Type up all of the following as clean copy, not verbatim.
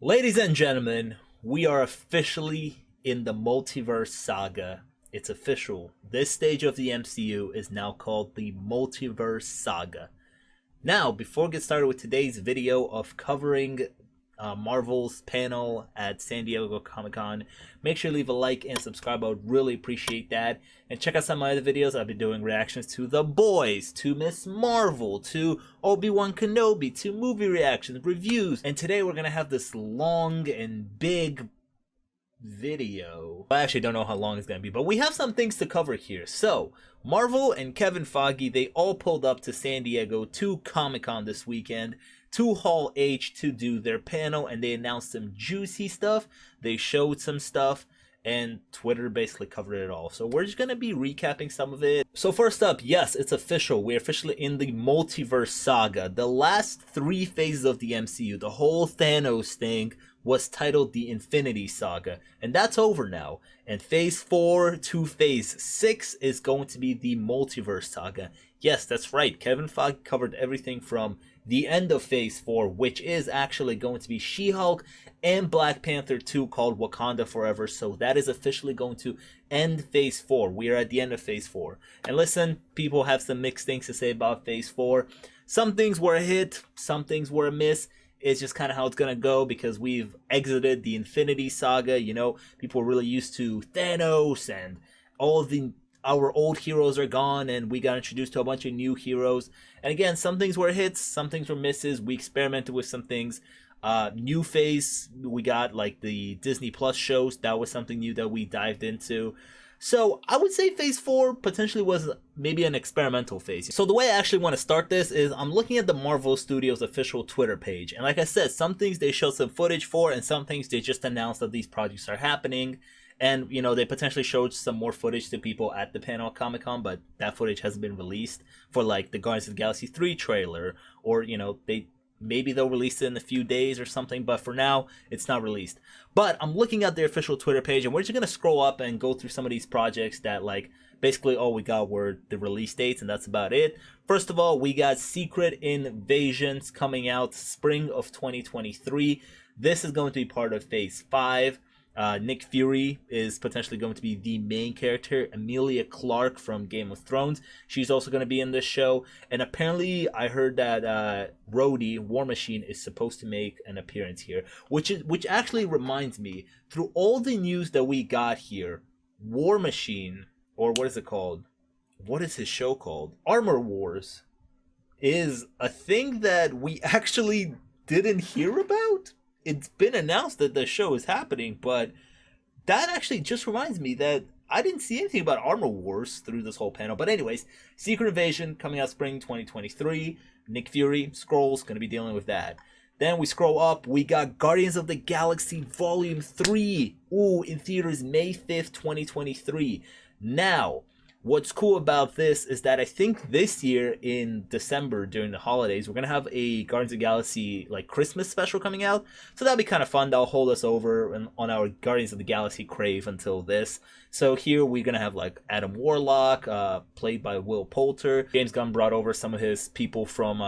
Ladies and gentlemen, we are officially in the multiverse saga. It's official. This stage of the MCU is now called the multiverse saga. Now, before we get started with today's video of covering Marvel's panel at San Diego Comic-Con, make sure to leave a like and subscribe. I would really appreciate that. And check out some of my other videos. I've been doing reactions to The Boys, to Miss Marvel, to Obi-Wan Kenobi, to movie reactions, reviews. And today we're going to have this long and big video. I actually don't know how long it's going to be, but we have some things to cover here. So, Marvel and Kevin Feige, they all pulled up to San Diego to Comic-Con this weekend to Hall H to do their panel, and they announced some juicy stuff. They showed some stuff, and Twitter basically covered it all. So we're just going to be recapping some of it. So first up, yes, it's official. We're officially in the multiverse saga. The last three phases of the MCU, the whole Thanos thing, was titled the Infinity Saga, and that's over now. And phase 4 to phase 6 is going to be the Multiverse Saga. Yes, that's right. Kevin Feige covered everything from the end of phase 4, which is actually going to be She-Hulk and Black Panther 2 called Wakanda Forever. So that is officially going to end phase 4. We are at the end of phase 4. And listen, people have some mixed things to say about phase 4. Some things were a hit, some things were a miss. It's just kind of how it's going to go because we've exited the Infinity Saga. You know, people are really used to Thanos and all of our old heroes are gone, and we got introduced to a bunch of new heroes. And again, some things were hits, some things were misses. We experimented with some things. New phase, we got like the Disney Plus shows. That was something new that we dived into. So I would say phase 4 potentially was maybe an experimental phase. So the way I actually want to start this is I'm looking at the Marvel Studios official Twitter page. And like I said, some things they show some footage for, and some things they just announced that these projects are happening. And, you know, they potentially showed some more footage to people at the panel at Comic-Con, but that footage hasn't been released for like the Guardians of the Galaxy 3 trailer, or, you know, maybe they'll release it in a few days or something, but for now, it's not released. But I'm looking at their official Twitter page, and we're just going to scroll up and go through some of these projects that, like, basically all we got were the release dates, and that's about it. First of all, we got Secret Invasions coming out spring of 2023. This is going to be part of Phase 5. Nick Fury is potentially going to be the main character. Emilia Clarke from Game of Thrones, she's also going to be in this show. And apparently I heard that Rhodey, War Machine, is supposed to make an appearance here, which actually reminds me, through all the news that we got here, War Machine, or what is it called? What is his show called? Armor Wars is a thing that we actually didn't hear about. It's been announced that the show is happening, but that actually just reminds me that I didn't see anything about Armor Wars through this whole panel. But anyways, Secret Invasion coming out spring 2023. Nick Fury, Skrulls, going to be dealing with that. Then we scroll up, we got Guardians of the Galaxy Volume 3. Ooh, in theaters May 5th, 2023. Now, what's cool about this is that I think this year in December during the holidays, we're going to have a Guardians of the Galaxy like Christmas special coming out. So that'll be kind of fun. That'll hold us over on our Guardians of the Galaxy crave until this. So here we're going to have like Adam Warlock, played by Will Poulter. James Gunn brought over some of his people from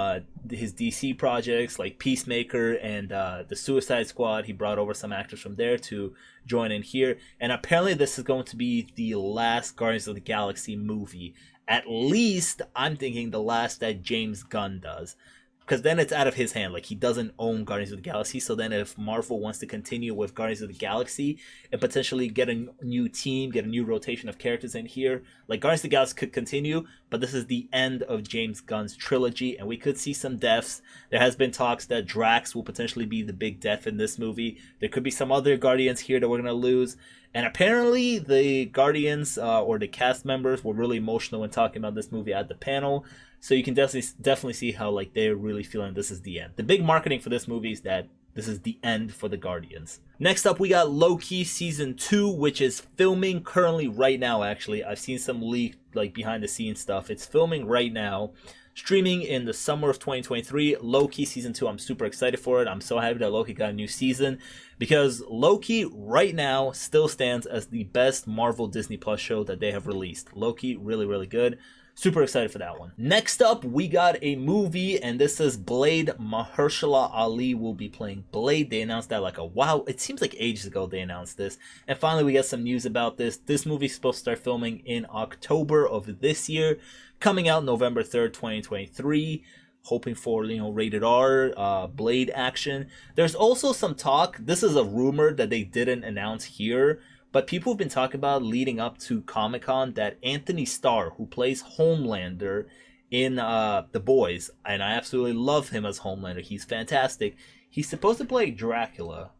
his DC projects like Peacemaker and the Suicide Squad. He brought over some actors from there to join in here. And apparently this is going to be the last Guardians of the Galaxy movie. At least I'm thinking the last that James Gunn does, because then it's out of his hand. Like, he doesn't own Guardians of the Galaxy. So then if Marvel wants to continue with Guardians of the Galaxy and potentially get a new team, get a new rotation of characters in here, like Guardians of the Galaxy could continue, but this is the end of James Gunn's trilogy, and we could see some deaths. There has been talks that Drax will potentially be the big death in this movie. There could be some other Guardians here that we're going to lose. And apparently the Guardians or the cast members were really emotional when talking about this movie at the panel. So you can definitely see how like they're really feeling this is the end. The big marketing for this movie is that this is the end for the Guardians. Next up, we got Loki Season 2, which is filming currently right now, actually. I've seen some leaked like behind the scenes stuff. It's filming right now. Streaming in the summer of 2023. Loki Season 2, I'm super excited for it. I'm so happy that Loki got a new season, because Loki right now still stands as the best Marvel Disney Plus show that they have released. Loki, really, really good. Super excited for that one. Next up, we got a movie, and this is Blade. Mahershala Ali will be playing Blade. They announced that like a wow. It seems like ages ago they announced this. And finally, we got some news about this. This movie is supposed to start filming in October of this year, coming out November 3rd, 2023. Hoping for, rated R, Blade action. There's also some talk. This is a rumor that they didn't announce here, but people have been talking about leading up to Comic-Con that Anthony Starr, who plays Homelander in The Boys, and I absolutely love him as Homelander. He's fantastic. He's supposed to play Dracula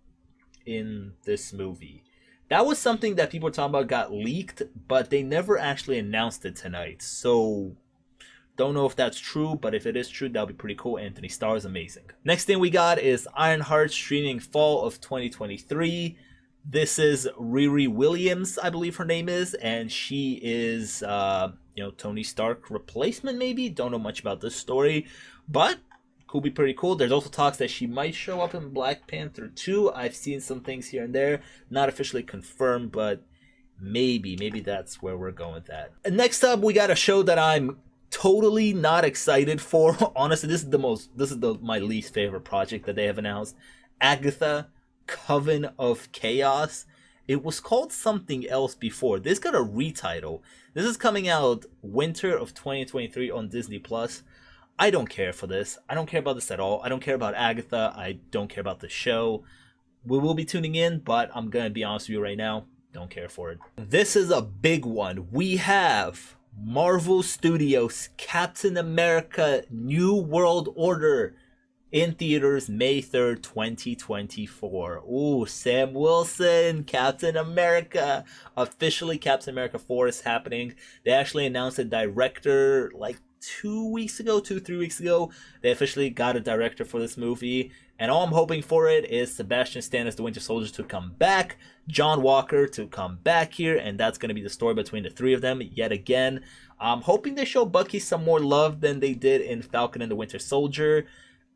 in this movie. That was something that people were talking about got leaked, but they never actually announced it tonight. So don't know if that's true, but if it is true, that'll be pretty cool. Anthony Starr is amazing. Next thing we got is IRONHEART streaming fall of 2023. This is Riri Williams, I believe her name is, and she is, Tony Stark replacement maybe? Don't know much about this story, but could be pretty cool. There's also talks that she might show up in Black Panther 2. I've seen some things here and there, not officially confirmed, but maybe that's where we're going with that. And next up, we got a show that I'm totally not excited for. Honestly, this is my least favorite project that they have announced. AGATHA, Coven of Chaos. It was called something else before. This got a retitle. This is coming out winter of 2023 on Disney Plus. I don't care for this. I don't care about this at all. I don't care about AGATHA. I don't care about the show. We will be tuning in, but I'm gonna be honest with you right now. Don't care for it. This is a big one. We have Marvel Studios Captain America New World Order in theaters May 3rd, 2024. Ooh, Sam Wilson, Captain America. Officially, Captain America 4 is happening. They actually announced a director like 3 weeks ago. They officially got a director for this movie. And all I'm hoping for it is Sebastian Stan as the Winter Soldier to come back, John Walker to come back here, and that's going to be the story between the three of them yet again. I'm hoping they show Bucky some more love than they did in Falcon and the Winter Soldier,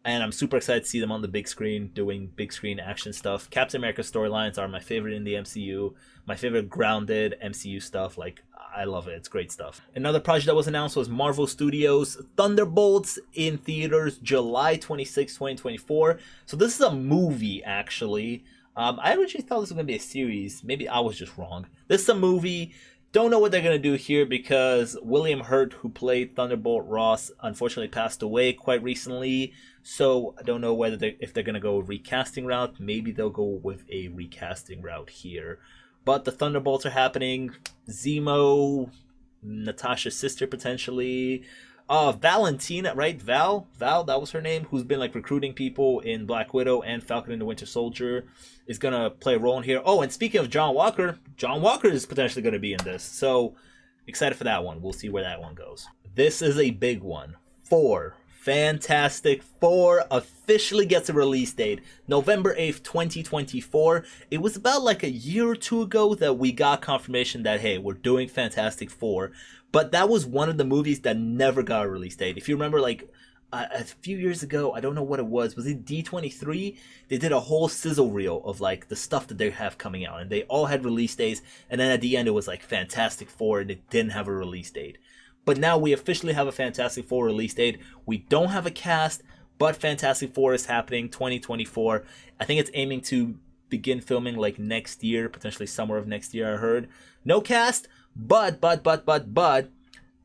and I'm super excited to see them on the big screen doing big screen action stuff. Captain America storylines are my favorite in the MCU, my favorite grounded MCU stuff. Like, I love it. It's great stuff. Another project that was announced was Marvel Studios Thunderbolts in theaters July 26, 2024. So this is a movie, actually. I originally thought this was going to be a series. Maybe I was just wrong. This is a movie. Don't know what they're going to do here because William Hurt, who played Thunderbolt Ross, unfortunately passed away quite recently. So I don't know if they're going to go a recasting route. Maybe they'll go with a recasting route here. But the Thunderbolts are happening. Zemo, Natasha's sister potentially. Valentina, right? Val, that was her name, who's been like recruiting people in Black Widow and Falcon and the Winter Soldier, is gonna play a role in here. Oh, and speaking of John Walker is potentially gonna be in this. So excited for that one. We'll see where that one goes. This is a big one. Fantastic Four officially gets a release date, November 8th, 2024. It was about like a year or two ago that we got confirmation that, hey, we're doing Fantastic Four. But that was one of the movies that never got a release date. If you remember, like, a few years ago, I don't know what it was it D23? They did a whole sizzle reel of, like, the stuff that they have coming out. And they all had release dates. And then at the end, it was, like, Fantastic Four, and it didn't have a release date. But now we officially have a Fantastic Four release date. We don't have a cast, but Fantastic Four is happening 2024. I think it's aiming to begin filming like next year, potentially summer of next year, I heard. No cast, but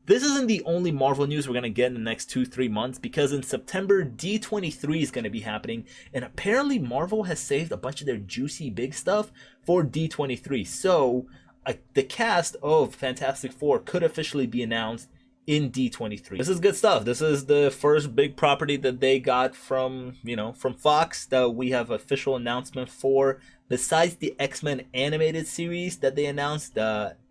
this isn't the only Marvel news we're going to get in the next 2-3 months, because in September, D23 is going to be happening, and apparently Marvel has saved a bunch of their juicy big stuff for D23. So the cast of Fantastic Four could officially be announced in D23. This is good stuff. This is the first big property that they got from Fox that we have official announcement for. Besides the X-Men animated series that they announced,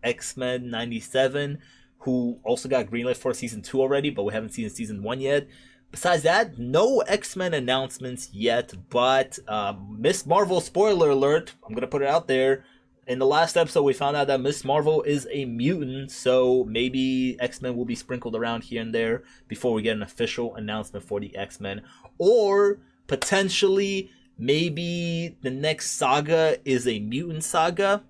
X-Men 97, who also got greenlit for season 2 already, but we haven't seen season 1 yet. Besides that, no X-Men announcements yet, but Miss Marvel, spoiler alert, I'm going to put it out there. In the last episode, we found out that Miss Marvel is a mutant, so maybe X-Men will be sprinkled around here and there before we get an official announcement for the X-Men. Or, potentially, maybe the next saga is a mutant saga.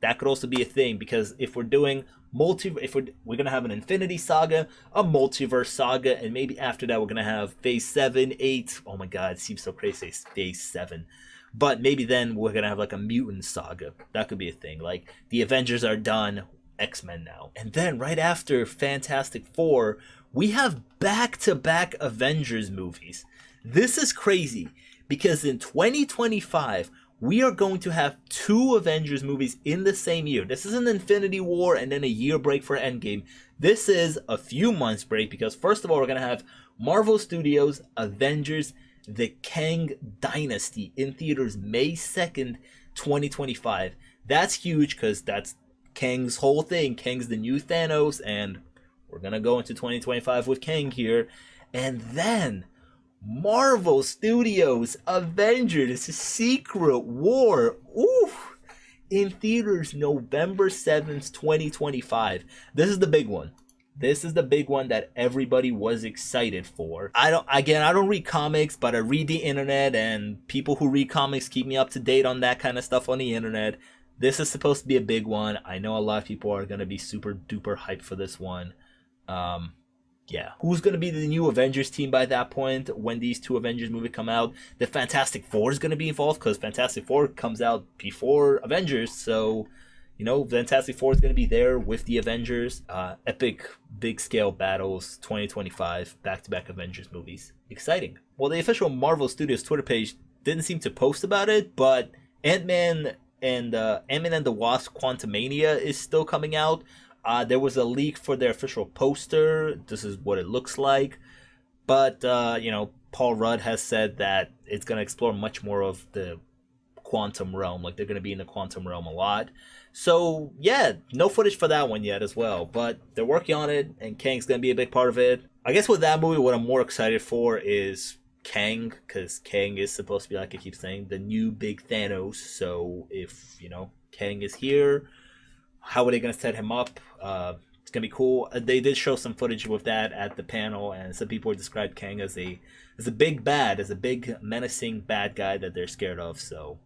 That could also be a thing, because if we're doing we're gonna have an Infinity Saga, a Multiverse Saga, and maybe after that we're gonna have Phase 7, 8. Oh my god, it seems so crazy to say Phase 7. But maybe then we're gonna have like a Mutant Saga. That could be a thing. Like the Avengers are done, X-Men now. And then right after Fantastic Four, we have back-to-back Avengers movies. This is crazy, because in 2025, we are going to have 2 Avengers movies in the same year. This is an Infinity War and then a year break for Endgame. This is a few months break, because first of all, we're going to have Marvel Studios' Avengers: The Kang Dynasty in theaters May 2nd, 2025. That's huge, because that's Kang's whole thing. Kang's the new Thanos, and we're going to go into 2025 with Kang here. And then Marvel Studios' Avengers: Secret War. Oof! In theaters November 7th, 2025. This is the big one. This is the big one that everybody was excited for. I don't read comics, but I read the internet, and people who read comics keep me up to date on that kind of stuff on the internet. This is supposed to be a big one. I know a lot of people are going to be super duper hyped for this one. Yeah. Who's going to be the new Avengers team by that point when these 2 Avengers movies come out? The Fantastic Four is going to be involved, because Fantastic Four comes out before Avengers. So, you know, Fantastic Four is going to be there with the Avengers. Epic, big-scale battles, 2025, back-to-back Avengers movies. Exciting. Well, the official Marvel Studios Twitter page didn't seem to post about it, but Ant-Man and the Wasp: Quantumania is still coming out. There was a leak for their official poster. This is what it looks like. But, you know, Paul Rudd has said that it's going to explore much more of the quantum realm. Like, they're going to be in the quantum realm a lot. So, yeah, no footage for that one yet as well. But they're working on it, and Kang's going to be a big part of it. I guess with that movie, what I'm more excited for is Kang, because Kang is supposed to be, like I keep saying, the new big Thanos. So, if, you know, Kang is here, how are they going to set him up? It's going to be cool. They did show some footage with that at the panel, and some people described Kang as a big bad, as a big menacing bad guy that they're scared of. So,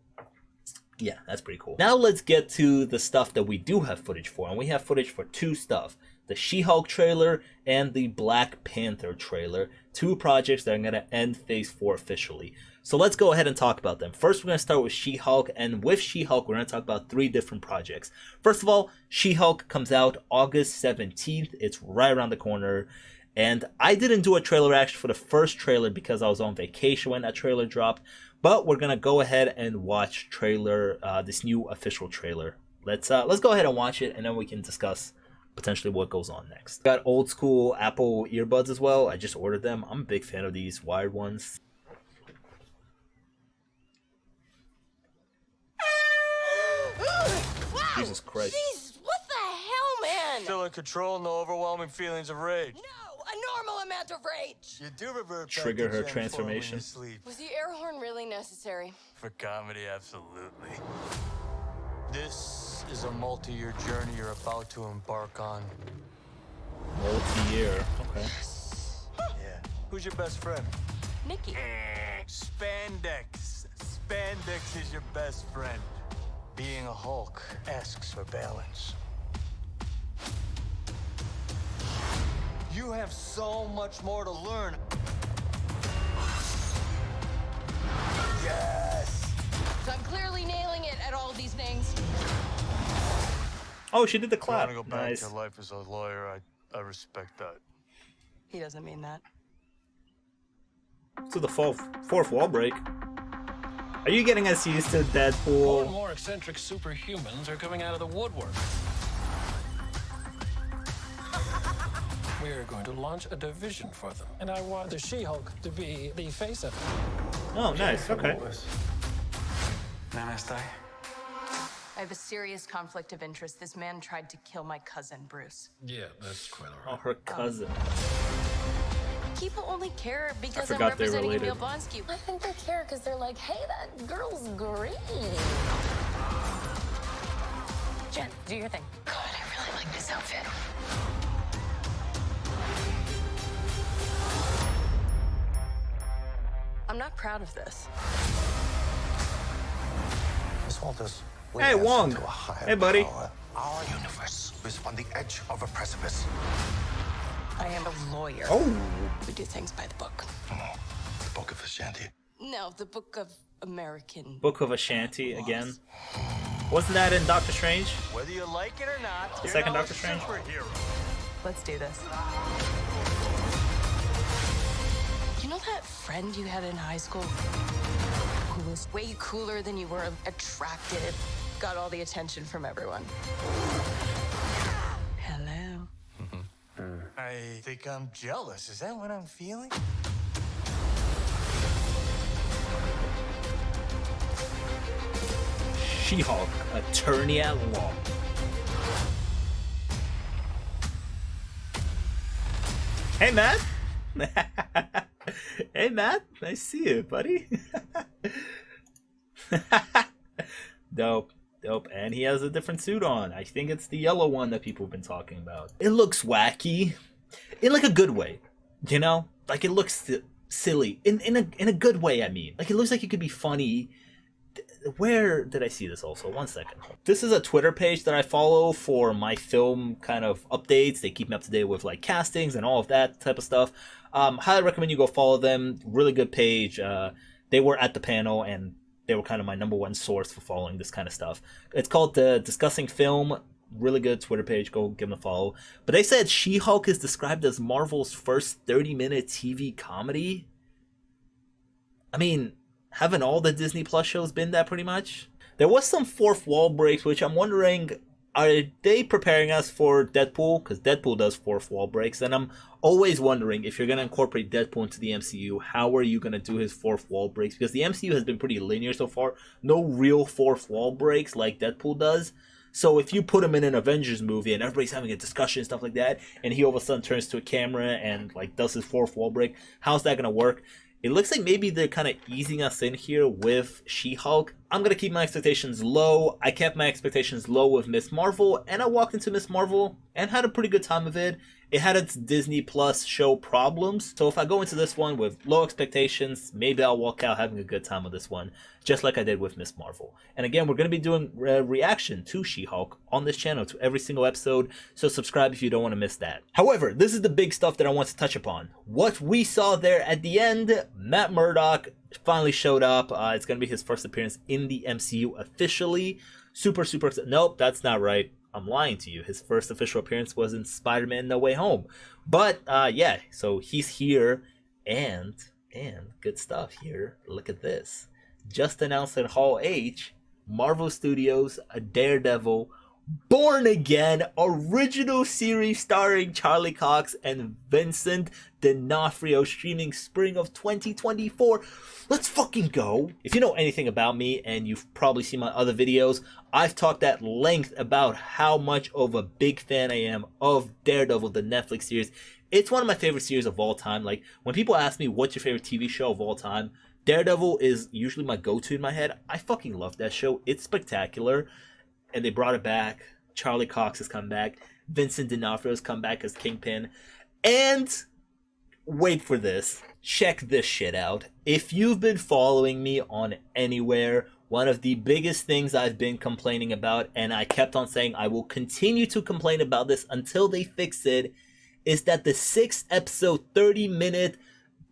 yeah, that's pretty cool. Now let's get to the stuff that we do have footage for, and we have footage for 2 stuff. The She-Hulk trailer and the Black Panther trailer. 2 projects that are going to end Phase 4 officially. So let's go ahead and talk about them. First, we're going to start with She-Hulk, and with She-Hulk, we're going to talk about 3 different projects. First of all, She-Hulk comes out August 17th. It's right around the corner. And I didn't do a trailer reaction for the first trailer because I was on vacation when that trailer dropped. But we're going to go ahead and watch this new official trailer. Let's go ahead and watch it, and then we can discuss potentially what goes on next. Got old school Apple earbuds as well. I just ordered them. I'm a big fan of these wired ones. Wow! Jesus Christ. Jeez, what the hell, man? Still in control, no overwhelming feelings of rage. No, a normal amount of rage. You do revert back Trigger to her Gen 4 transformation. when you sleep. Was the air horn really necessary? For comedy, absolutely. This is a multi-year journey you're about to embark on. Multi-year. Okay. Yeah. Who's your best friend? Nikki. Spandex. Spandex is your best friend. Being a Hulk asks for balance. You have so much more to learn. Yes! So I'm clearly nailing it at all these things. Oh, she did the I clap. want to go back Nice. to life as a lawyer. I respect that. He doesn't mean that. To the fourth wall break. Are you getting us used to More and Deadpool? more eccentric superhumans are coming out of the woodwork. We are going to launch a division for them, and I want the She-Hulk to be the face of it. Oh, nice. Okay. I have a serious conflict of interest. This man tried to kill my cousin, Bruce. Yeah, that's quite all Oh, right. her cousin. People only care because I'm forgot they representing related. Emil Blonsky. I think they care because they're like, hey, that girl's green. Jen, do your thing. God, I really like this outfit. I'm not proud of this. Miss Walters, We Hey, answer Wong. to a higher Hey, buddy. power. Our universe is on the edge of a precipice. I am a lawyer. Oh. We do things by the book. The Book of Ashanti. No, the Book of American. Book of Ashanti again. Wasn't that in Doctor Strange? Whether you like it or not, The you're second now Doctor a Strange? superhero. Let's do this. You know that friend you had in high school who was way cooler than you were, attractive, got all the attention from everyone? Hello. I think I'm jealous. Is that what I'm feeling? She-Hulk, attorney at law. Hey, Matt. Hey, Matt. Nice to see you, buddy. Dope. Dope. And he has a different suit on. I think it's the yellow one that people have been talking about. It looks wacky. In like a good way. You know? Like it looks silly. In a good way, I mean. Like it looks like it could be funny. Where did I see this also? 1 second. This is a Twitter page that I follow for my film kind of updates. They keep me up to date with like castings and all of that type of stuff. Highly recommend you go follow them. Really good page. They were at the panel and they were kind of my number one source for following this kind of stuff. It's called the Discussing Film. Really good Twitter page. Go give them a follow. But they said She-Hulk is described as Marvel's first 30-minute TV comedy. I mean, haven't all the Disney Plus shows been that pretty much? There was some fourth wall breaks, which I'm wondering, are they preparing us for Deadpool? Because Deadpool does fourth wall breaks, and I'm always wondering if you're going to incorporate Deadpool into the MCU, how are you going to do his fourth wall breaks? Because the MCU has been pretty linear so far. No real fourth wall breaks like Deadpool does. So if you put him in an Avengers movie and everybody's having a discussion and stuff like that, and he all of a sudden turns to a camera and like does his fourth wall break, how's that going to work? It looks like maybe they're kind of easing us in here with She-Hulk. I'm going to keep my expectations low. I kept my expectations low with Miss Marvel, and I walked into Miss Marvel and had a pretty good time of it. It had its Disney Plus show problems, so if I go into this one with low expectations, maybe I'll walk out having a good time with this one, just like I did with Miss Marvel. And again, we're going to be doing a reaction to She-Hulk on this channel, to every single episode, so subscribe if you don't want to miss that. However, this is the big stuff that I want to touch upon. What we saw there at the end, Matt Murdock finally showed up. It's going to be his first appearance in the MCU officially. Super excited. Nope, that's not right. I'm lying to you. His first official appearance was in Spider-Man No Way Home. But yeah, so he's here and good stuff here. Look at this. Just announced at Hall H, Marvel Studios, a Daredevil Born Again original series starring Charlie Cox and Vincent D'Onofrio, streaming spring of 2024. Let's fucking go. If you know anything about me, and you've probably seen my other videos, I've talked at length about how much of a big fan I am of Daredevil, the Netflix series. It's one of my favorite series of all time. Like, when people ask me what's your favorite TV show of all time, Daredevil is usually my go-to in my head. I fucking love that show. It's spectacular. And they brought it back. Charlie Cox has come back. Vincent D'Onofrio has come back as Kingpin. And wait for this. Check this shit out. If you've been following me on anywhere, one of the biggest things I've been complaining about, and I kept on saying I will continue to complain about this until they fix it, is that the 6-episode, 30-minute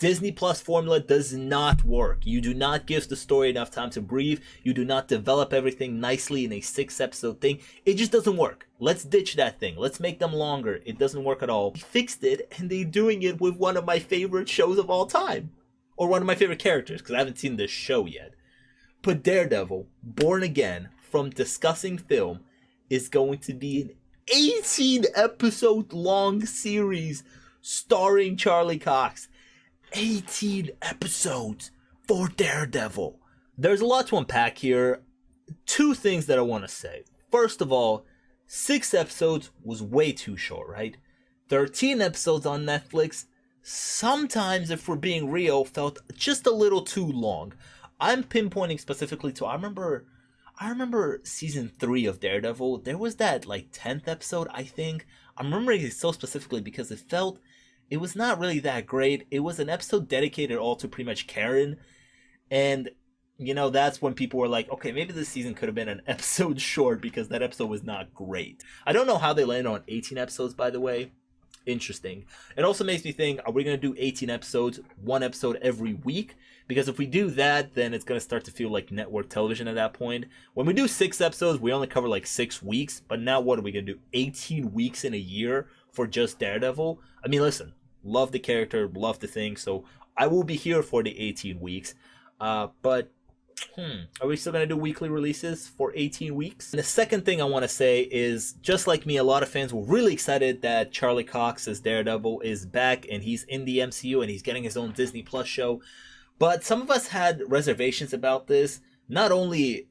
Disney Plus formula does not work. You do not give the story enough time to breathe. You do not develop everything nicely in a 6-episode thing. It just doesn't work. Let's ditch that thing. Let's make them longer. It doesn't work at all. They fixed it, and they're doing it with one of my favorite shows of all time. Or one of my favorite characters, because I haven't seen this show yet. But Daredevil, Born Again, from Discussing Film, is going to be an 18-episode long series starring Charlie Cox. 18 episodes for Daredevil. There's a lot to unpack here. Two things that I want to say. First of all, 6 episodes was way too short, right? 13 episodes on Netflix, sometimes, if we're being real, felt just a little too long. I'm pinpointing specifically to, I remember season 3 of Daredevil. There was that like 10th episode, I think. I'm remembering it so specifically because it was not really that great. It was an episode dedicated all to pretty much Karen. And that's when people were like, okay, maybe this season could have been an episode short because that episode was not great. I don't know how they landed on 18 episodes, by the way. Interesting. It also makes me think, are we going to do 18 episodes, one episode every week? Because if we do that, then it's going to start to feel like network television at that point. When we do 6 episodes, we only cover like 6 weeks. But now what are we going to do? 18 weeks in a year for just Daredevil? I mean, listen, love the character, love the thing. So I will be here for the 18 weeks. But are we still going to do weekly releases for 18 weeks? And the second thing I want to say is, just like me, a lot of fans were really excited that Charlie Cox as Daredevil is back and he's in the MCU and he's getting his own Disney Plus show. But some of us had reservations about this. Not only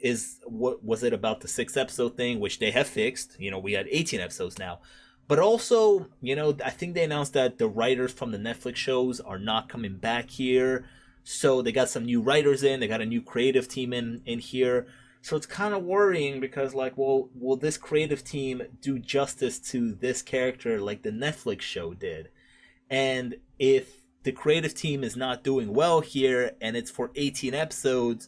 was it about the 6 episode thing, which they have fixed, we had 18 episodes now. But also, I think they announced that the writers from the Netflix shows are not coming back here. So they got some new writers in, they got a new creative team in here. So it's kind of worrying because, like, will this creative team do justice to this character like the Netflix show did? And if the creative team is not doing well here and it's for 18 episodes,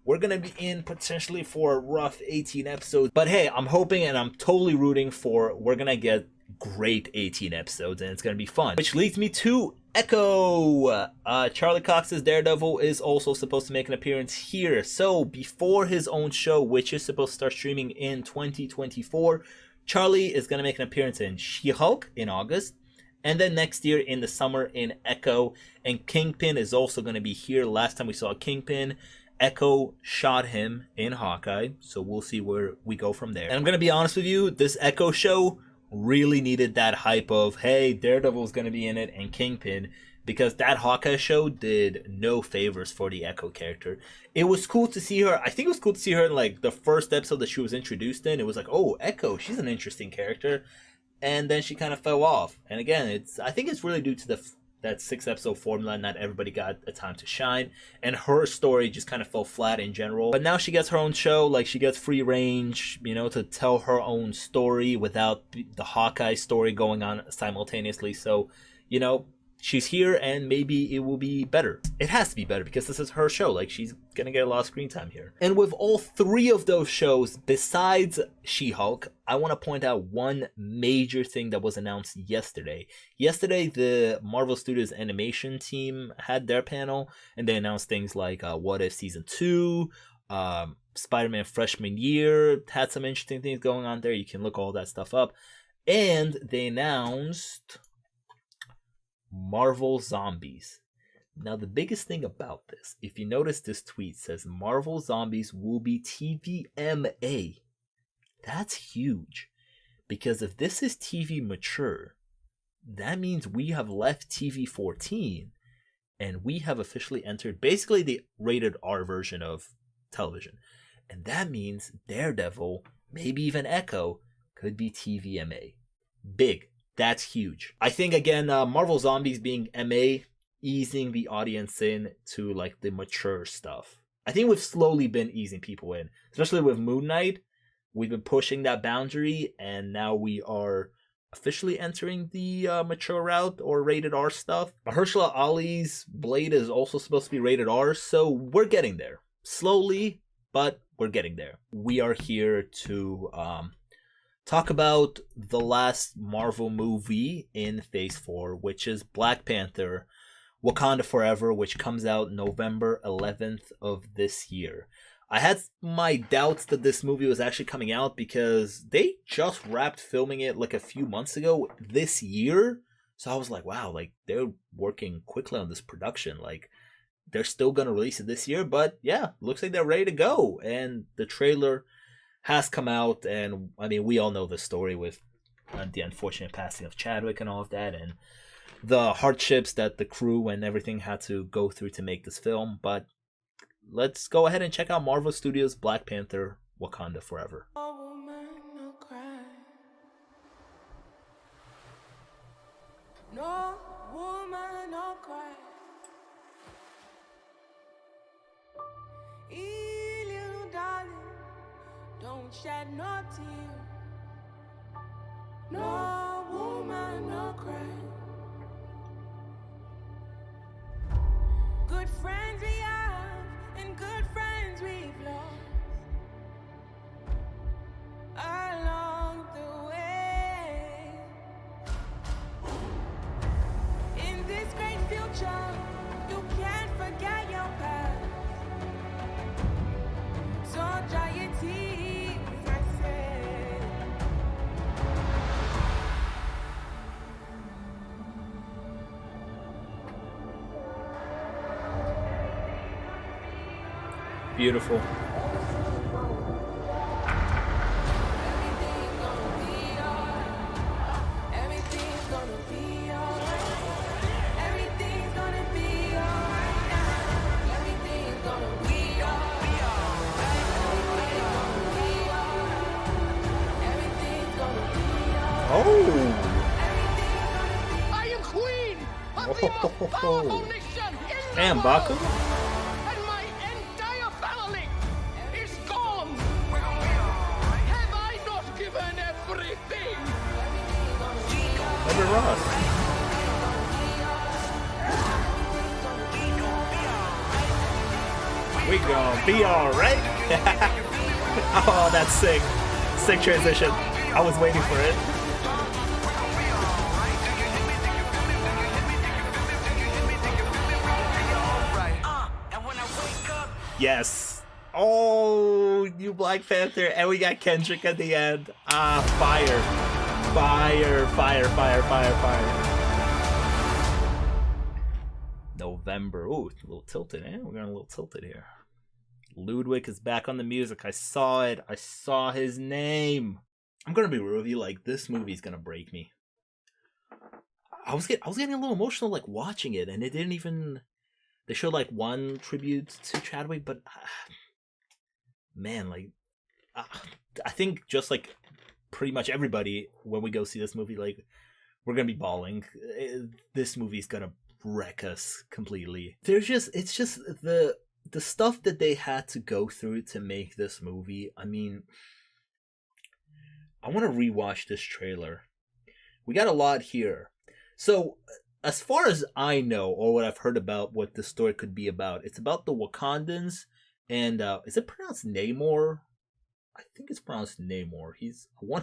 we're going to be in potentially for a rough 18 episodes. But hey, I'm hoping and I'm totally rooting for we're going to get great 18 episodes and it's going to be fun. Which leads me to Echo. Charlie Cox's Daredevil is also supposed to make an appearance here. So before his own show, which is supposed to start streaming in 2024, Charlie is going to make an appearance in She-Hulk in August. And then next year in the summer in Echo. And Kingpin is also going to be here. Last time we saw Kingpin, Echo shot him in Hawkeye. So we'll see where we go from there. And I'm going to be honest with you, this Echo show really needed that hype of, hey, Daredevil's going to be in it and Kingpin, because that Hawkeye show did no favors for the Echo character. It was cool to see her. I think it was cool to see her in like the first episode that she was introduced in. It was like, oh, Echo, she's an interesting character. And then she kind of fell off. And again, I think it's really due to that 6 episode formula. Not everybody got a time to shine, and her story just kind of fell flat in general. But now she gets her own show, like she gets free range, to tell her own story without the Hawkeye story going on simultaneously. So, she's here and maybe it will be better. It has to be better because this is her show. Like, she's gonna get a lot of screen time here. And with all 3 of those shows besides She-Hulk, I want to point out one major thing that was announced yesterday. Yesterday, the Marvel Studios animation team had their panel and they announced things like What If Season 2, Spider-Man Freshman Year, had some interesting things going on there. You can look all that stuff up. And they announced Marvel Zombies. Now, the biggest thing about this, if you notice, this tweet says Marvel Zombies will be TVMA. That's huge, because if this is TV mature, that means we have left TV 14 and we have officially entered basically the rated R version of television. And that means Daredevil, maybe even Echo, could be TVMA. Big. That's huge. I think, again, Marvel Zombies being MA, easing the audience in to like the mature stuff. I think we've slowly been easing people in, especially with Moon Knight. We've been pushing that boundary, and now we are officially entering the mature route or rated R stuff. Mahershala Ali's Blade is also supposed to be rated R, so we're getting there. Slowly, but we're getting there. We are here to talk about the last Marvel movie in Phase 4, which is Black Panther, Wakanda Forever, which comes out November 11th of this year. I had my doubts that this movie was actually coming out because they just wrapped filming it like a few months ago this year. So I was like, wow, like they're working quickly on this production. Like they're still going to release it this year, but yeah, looks like they're ready to go. And the trailer has come out, and I mean, we all know the story with the unfortunate passing of Chadwick and all of that, and the hardships that the crew and everything had to go through to make this film. But let's go ahead and check out Marvel Studios' Black Panther, Wakanda Forever. No woman, no cry. No woman, no cry. Hey, little darling, don't shed no tear. No woman, no cry. Good friends we have, and good friends future. You can't forget your past. So dry your tears, I said. Beautiful. Everything's gonna be alright. Everything's gonna be alright now. Everything's gonna be alright. Everything's gonna be alright. Oh. I am queen of the most powerful nation in the Damn, world. Baku. And my entire family is gone. Have I not given everything? Never Ross. We gonna be alright. Oh, that's sick. Sick transition. I was waiting for it. Yes. Oh, you Black Panther. And we got Kendrick at the end. Ah, fire. Fire, fire, fire, fire, fire. November. Ooh, a little tilted, eh? We're getting a little tilted here. Ludwig is back on the music. I saw it. I saw his name. I'm gonna be real with you. Like, this movie's gonna break me. I was getting a little emotional, like, watching it, and it didn't even. They showed like one tribute to Chadwick, but man, like, I think just like pretty much everybody when we go see this movie, like, we're gonna be bawling. This movie's gonna wreck us completely. It's just the stuff that they had to go through to make this movie. I mean, I want to rewatch this trailer. We got a lot here. So, as far as I know, or what I've heard about what the story could be about, it's about the Wakandans, and is it pronounced Namor? I think it's pronounced Namor.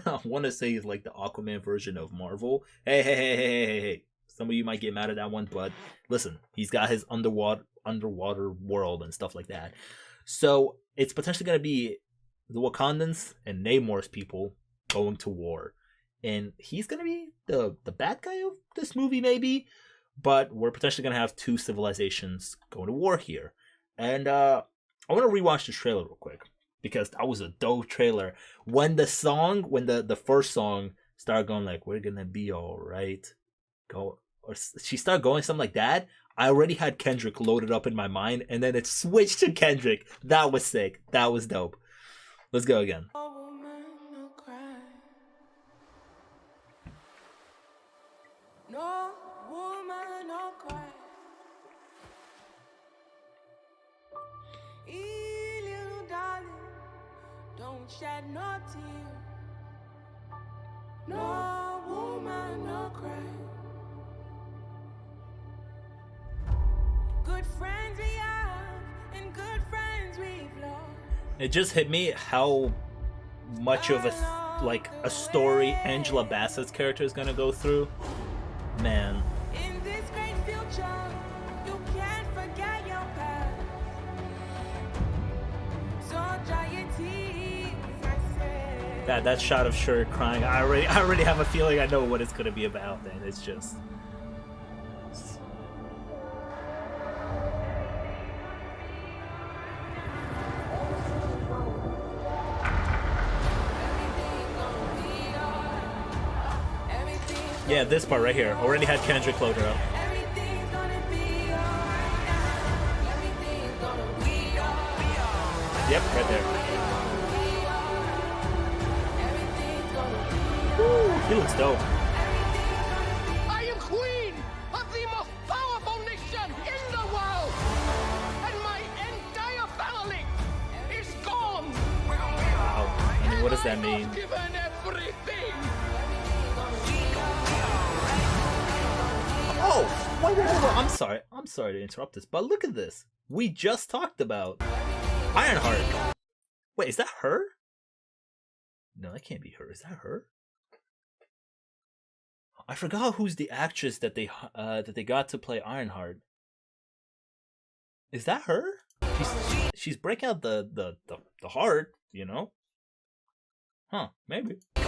I want to say he's like the Aquaman version of Marvel. Hey. Some of you might get mad at that one, but listen, he's got his underwater world and stuff like that. So it's potentially going to be the Wakandans and Namor's people going to war. And he's going to be the bad guy of this movie, maybe. But we're potentially going to have two civilizations going to war here. And I want to rewatch this trailer real quick, because that was a dope trailer. When the first song started going like, we're going to be all right. Or she started going something like that, I already had Kendrick loaded up in my mind. And then it switched to Kendrick. That was sick. That was dope. Let's go again. No woman, no cry. No woman, no cry. Little darling, don't shed no tear. No woman, no cry. Good friends we have, and good friends we've lost. It just hit me how much of a story Angela Bassett's character is gonna go through. Man. In this great future, you can't forget your past. So dry your tears, I said. That shot of Shuri crying, I already have a feeling I know what it's gonna be about, and it's just. Yeah, this part right here. Already had Kendrick loaded up. Everything's gonna be alright now. Everything's gonna be alright. Yep, right there. Everything's gonna be Woo, he looks dope. I am queen of the most powerful nation in the world. And my entire family is gone. Wow. I mean, what does that mean? I've given everything. Oh, wait. I'm sorry to interrupt this, but look at this. We just talked about Ironheart. Wait, is that her? No, that can't be her. Is that her? I forgot who's the actress that they got to play Ironheart. Is that her? She's breaking out the heart, you know? Huh, maybe. Be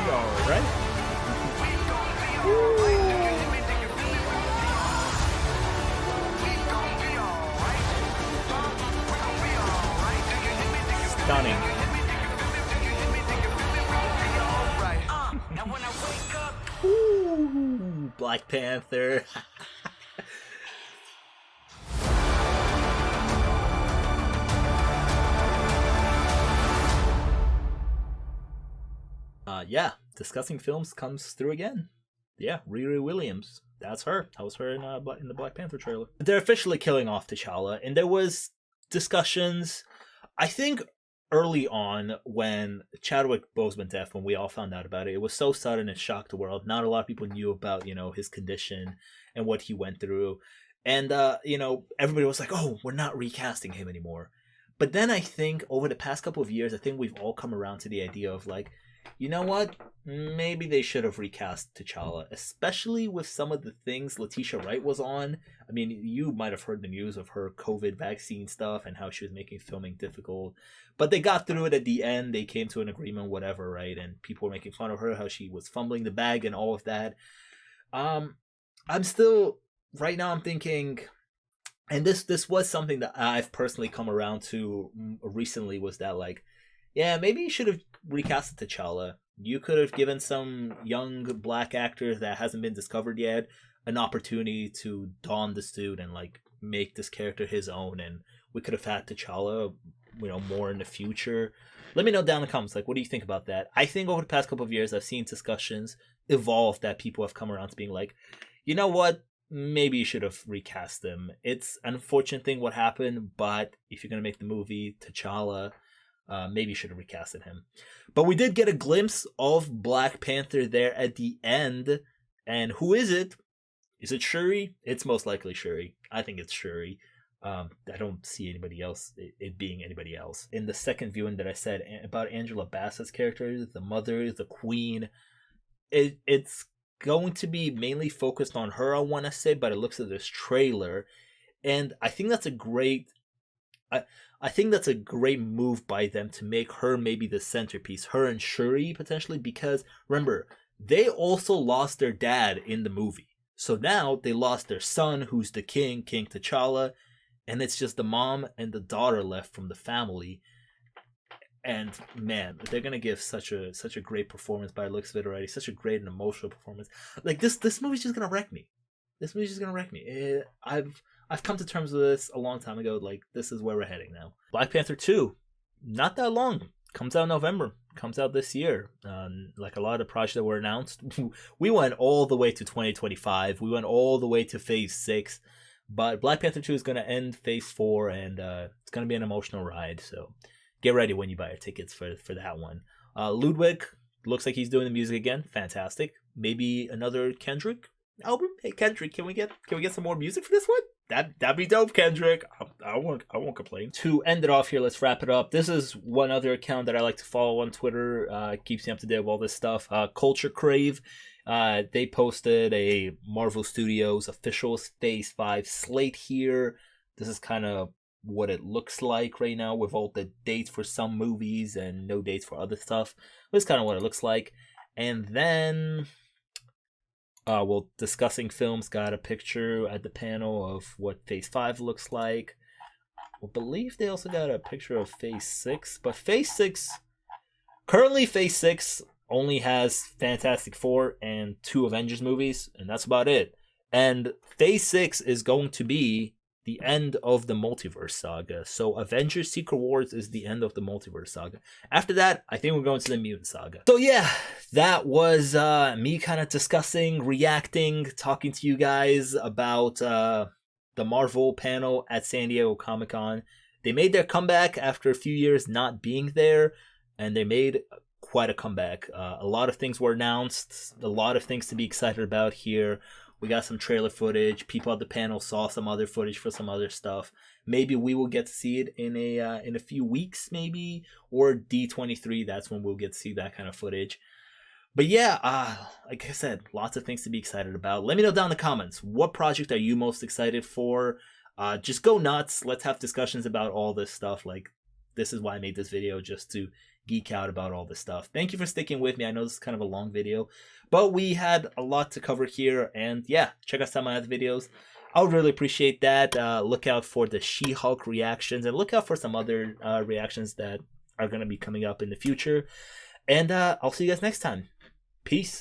alright. Stunning. Ooh, Black Panther. Yeah, discussing films comes through again. Yeah, Riri Williams. That's her. That was her in the Black Panther trailer. They're officially killing off T'Challa, and there was discussions, I think, early on when Chadwick Boseman death, when we all found out about it. It was so sudden and shocked the world. Not a lot of people knew about, his condition and what he went through. And, everybody was like, oh, we're not recasting him anymore. But then I think over the past couple of years, I think we've all come around to the idea of like, you know what? Maybe they should have recast T'Challa, especially with some of the things Letitia Wright was on. I mean, you might have heard the news of her COVID vaccine stuff and how she was making filming difficult. But they got through it at the end. They came to an agreement, whatever, right? And people were making fun of her, how she was fumbling the bag and all of that. I'm still, right now I'm thinking, and this was something that I've personally come around to recently, was that like, yeah, maybe you should have recasted T'Challa. You could have given some young black actor that hasn't been discovered yet an opportunity to don the suit and like make this character his own, and we could have had T'Challa, more in the future. Let me know down in the comments, like, what do you think about that? I think over the past couple of years, I've seen discussions evolve that people have come around to being like, you know what? Maybe you should have recast them. It's an unfortunate thing what happened, but if you're gonna make the movie T'Challa, maybe you should have recasted him. But we did get a glimpse of Black Panther there at the end. And who is it? Is it Shuri? It's most likely Shuri. I think it's Shuri. I don't see anybody else, it being anybody else. In the second viewing that I said about Angela Bassett's character, the mother, the queen, it's going to be mainly focused on her, I want to say, but it looks at this trailer. And I think that's a great... I think that's a great move by them to make her maybe the centerpiece, her and Shuri potentially, because remember, they also lost their dad in the movie. So now they lost their son, who's the king, King T'Challa, and it's just the mom and the daughter left from the family. And man, they're gonna give such a great performance by the looks of it already, such a great and emotional performance. Like this movie's just gonna wreck me. This movie's just gonna wreck me. I've come to terms with this a long time ago. Like, this is where we're heading now. Black Panther 2, not that long. Comes out in November. Comes out this year. Like a lot of the projects that were announced, we went all the way to 2025. We went all the way to Phase 6. But Black Panther 2 is going to end Phase 4, and it's going to be an emotional ride. So get ready when you buy your tickets for that one. Ludwig, looks like he's doing the music again. Fantastic. Maybe another Kendrick album. Hey Kendrick, can we get some more music for this one? That'd be dope, Kendrick. I won't complain. To end it off here, let's wrap it up. This is one other account that I like to follow on Twitter. Keeps me up to date with all this stuff. Culture Crave. They posted a Marvel Studios official Phase 5 slate here. This is kind of what it looks like right now, with all the dates for some movies and no dates for other stuff. This is kind of what it looks like. And then Discussing Films got a picture at the panel of what Phase 5 looks like. I believe they also got a picture of Phase 6, but currently Phase 6 only has Fantastic Four and 2 Avengers movies, and that's about it. And Phase 6 is going to be the end of the Multiverse Saga. So Avengers Secret Wars is the end of the Multiverse Saga. After that, I think we're going to the Mutant Saga. So yeah, that was me kind of discussing, reacting, talking to you guys about the Marvel panel at San Diego Comic-Con. They made their comeback after a few years not being there, and they made quite a comeback. A lot of things were announced, a lot of things to be excited about here. We got some trailer footage. People at the panel saw some other footage for some other stuff. Maybe we will get to see it in a few weeks, maybe, or D23. That's when we'll get to see that kind of footage. But yeah, like I said, lots of things to be excited about. Let me know down in the comments, what project are you most excited for? Just go nuts. Let's have discussions about all this stuff. Like, this is why I made this video, just to geek out about all this stuff. Thank you for sticking with me. I know this is kind of a long video, but we had a lot to cover here. And yeah, check out some of my other videos. I would really appreciate that. Look out for the She-Hulk reactions, and look out for some other reactions that are going to be coming up in the future. And I'll see you guys next time. Peace.